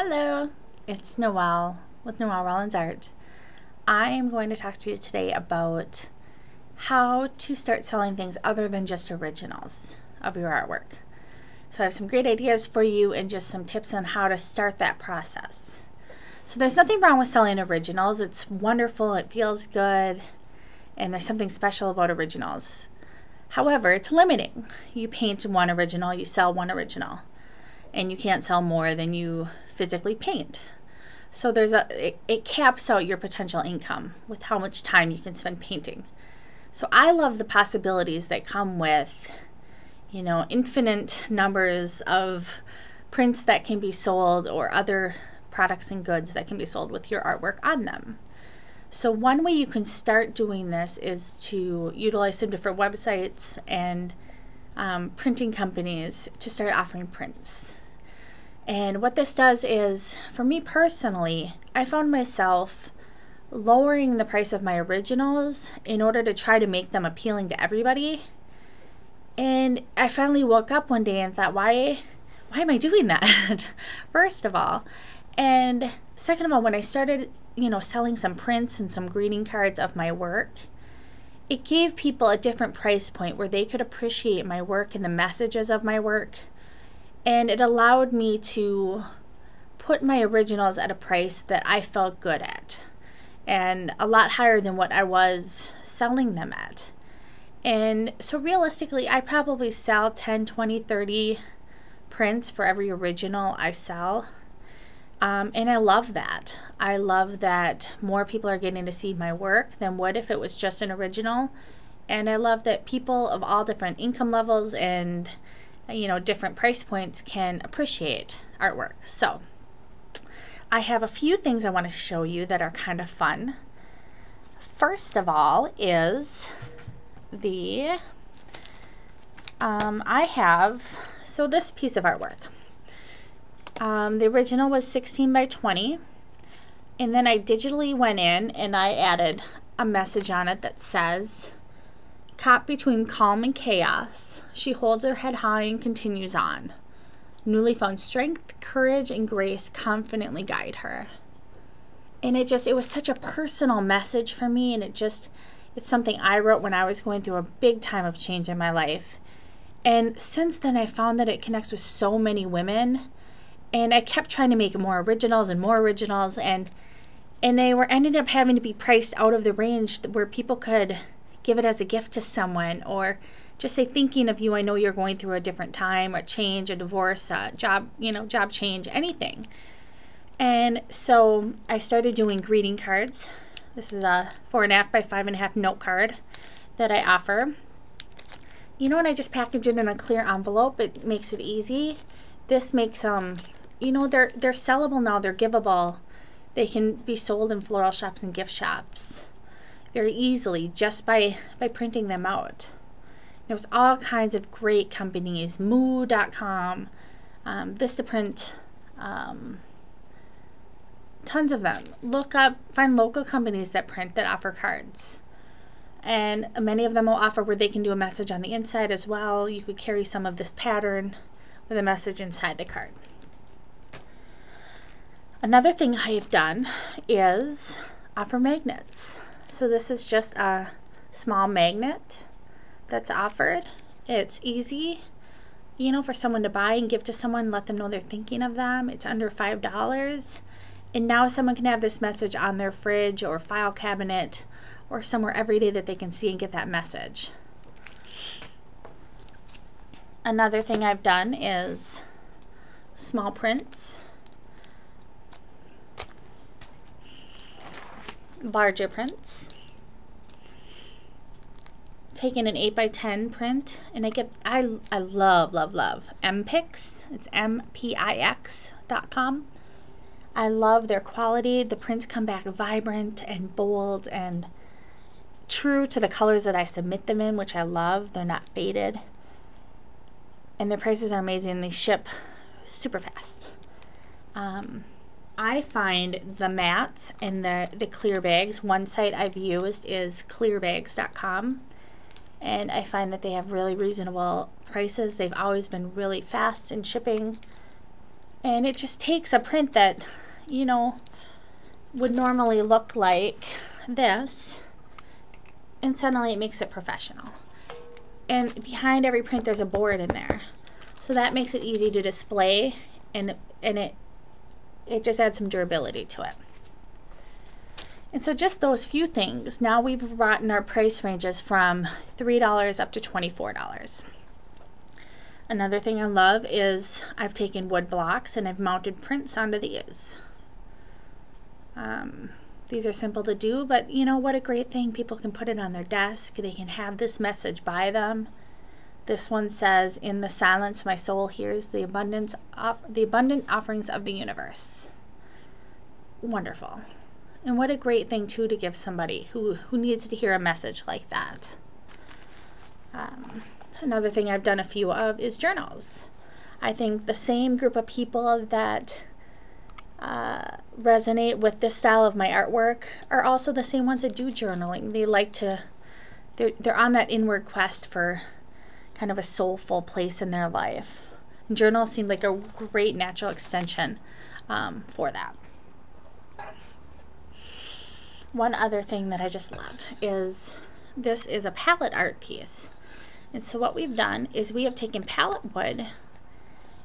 Hello, it's Noelle with Noelle Rollins Art. I am going to talk to you today about how to start selling things other than just originals of your artwork. So I have some great ideas for you and just some tips on how to start that process. So there's nothing wrong with selling originals. It's wonderful, it feels good, and there's something special about originals. However, it's limiting. You paint one original, you sell one original, and you can't sell more than you physically paint. So it caps out your potential income with how much time you can spend painting. So I love the possibilities that come with, infinite numbers of prints that can be sold or other products and goods that can be sold with your artwork on them. So one way you can start doing this is to utilize some different websites and printing companies to start offering prints. And what this does is, for me personally, I found myself lowering the price of my originals in order to try to make them appealing to everybody. And I finally woke up one day and thought, why am I doing that? First of all. And second of all, when I started, selling some prints and some greeting cards of my work, it gave people a different price point where they could appreciate my work and the messages of my work. And it allowed me to put my originals at a price that I felt good at, and a lot higher than what I was selling them at. And so realistically, I probably sell 10, 20, 30 prints for every original I sell. And I love that. I love that more people are getting to see my work than would if it was just an original. And I love that people of all different income levels and different price points can appreciate artwork. So I have a few things I want to show you that are kind of fun. First of all is I have this piece of artwork. The original was 16 by 20, and then I digitally went in and I added a message on it that says, "Caught between calm and chaos, she holds her head high and continues on. Newly found strength, courage, and grace confidently guide her." And it was such a personal message for me, and it's something I wrote when I was going through a big time of change in my life. And since then, I found that it connects with so many women, and I kept trying to make more originals, and they ended up having to be priced out of the range where people could give it as a gift to someone, or just say, "Thinking of you, I know you're going through a different time, a change, a divorce, a job change, anything." And so I started doing greeting cards. This is a 4.5 by 5.5 note card that I offer. And I just package it in a clear envelope. It makes it easy. This makes they're sellable now. They're giveable. They can be sold in floral shops and gift shops very easily just by printing them out. There's all kinds of great companies, moo.com, Vistaprint, tons of them. Find local companies that offer cards. And many of them will offer where they can do a message on the inside as well. You could carry some of this pattern with a message inside the card. Another thing I have done is offer magnets. So this is just a small magnet that's offered. It's easy, for someone to buy and give to someone, let them know they're thinking of them. It's under $5. And now someone can have this message on their fridge or file cabinet or somewhere every day that they can see and get that message. Another thing I've done is small prints, larger prints, taken an 8 by 10 print, and I love MPix. It's MPIX.com. I love their quality. The prints come back vibrant and bold and true to the colors that I submit them in, which I love. They're not faded, and their prices are amazing. They ship super fast. I find the mats and the clear bags. One site I've used is clearbags.com, and I find that they have really reasonable prices. They've always been really fast in shipping, And it just takes a print that, you know, would normally look like this, and suddenly it makes it professional. And behind every print there's a board in there, so that makes it easy to display, and it just adds some durability to it. And so just those few things, now we've brought in our price ranges from $3 up to $24. Another thing I love is I've taken wood blocks and I've mounted prints onto these. These are simple to do, but you know what a great thing. People can put it on their desk. They can have this message by them. This one says, "In the silence, my soul hears the abundant offerings of the universe." Wonderful. And what a great thing too to give somebody who needs to hear a message like that. Another thing I've done a few of is journals. I think the same group of people that resonate with this style of my artwork are also the same ones that do journaling. They like to, they're on that inward quest for kind of a soulful place in their life. And journals seem like a great natural extension for that. One other thing that I just love is this is a pallet art piece. And so what we've done is we have taken pallet wood,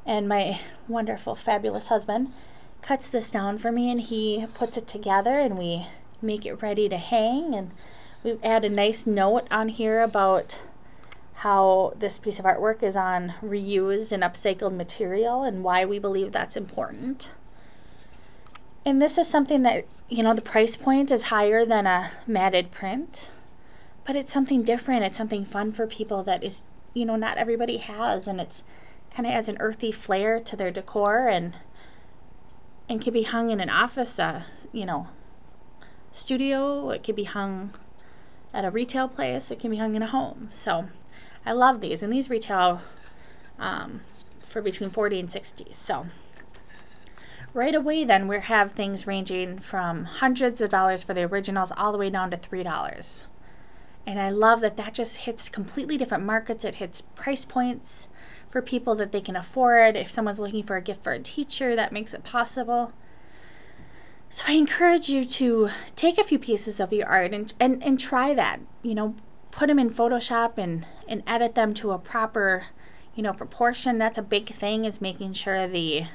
and my wonderful, fabulous husband cuts this down for me, and he puts it together, and we make it ready to hang. And we add a nice note on here about how this piece of artwork is on reused and upcycled material and why we believe that's important. And this is something that, you know, the price point is higher than a matted print, but it's something different. It's something fun for people that is, you know, not everybody has, and it's kind of adds an earthy flair to their decor, and can be hung in an office, you know, studio. It could be hung at a retail place. It can be hung in a home. So I love these, and these retail for between $40 and $60. So right away then we have things ranging from hundreds of dollars for the originals all the way down to $3. And I love that that just hits completely different markets. It hits price points for people that they can afford. If someone's looking for a gift for a teacher, that makes it possible. So I encourage you to take a few pieces of your art and try that. You know, put them in Photoshop and edit them to a proper, you know, proportion. That's a big thing, is making sure the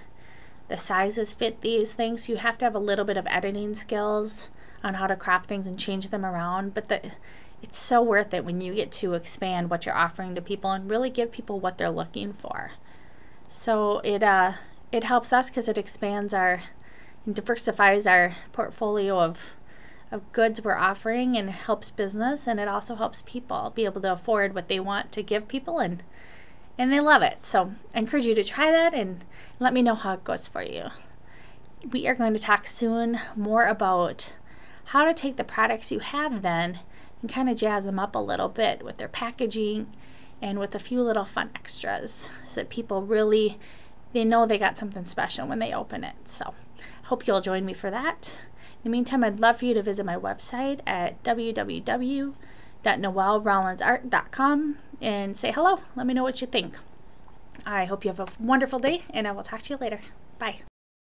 sizes fit these things. You have to have a little bit of editing skills on how to crop things and change them around, but it's so worth it when you get to expand what you're offering to people and really give people what they're looking for. So it helps us because it expands and diversifies our portfolio of goods we're offering, and helps business, and it also helps people be able to afford what they want to give people, and they love it. So I encourage you to try that and let me know how it goes for you. We are going to talk soon more about how to take the products you have then and kind of jazz them up a little bit with their packaging and with a few little fun extras, so that people really, they know they got something special when they open it. So I hope you'll join me for that. In the meantime, I'd love for you to visit my website at www.noellerollinsart.com and say hello. Let me know what you think. I hope you have a wonderful day, and I will talk to you later. Bye.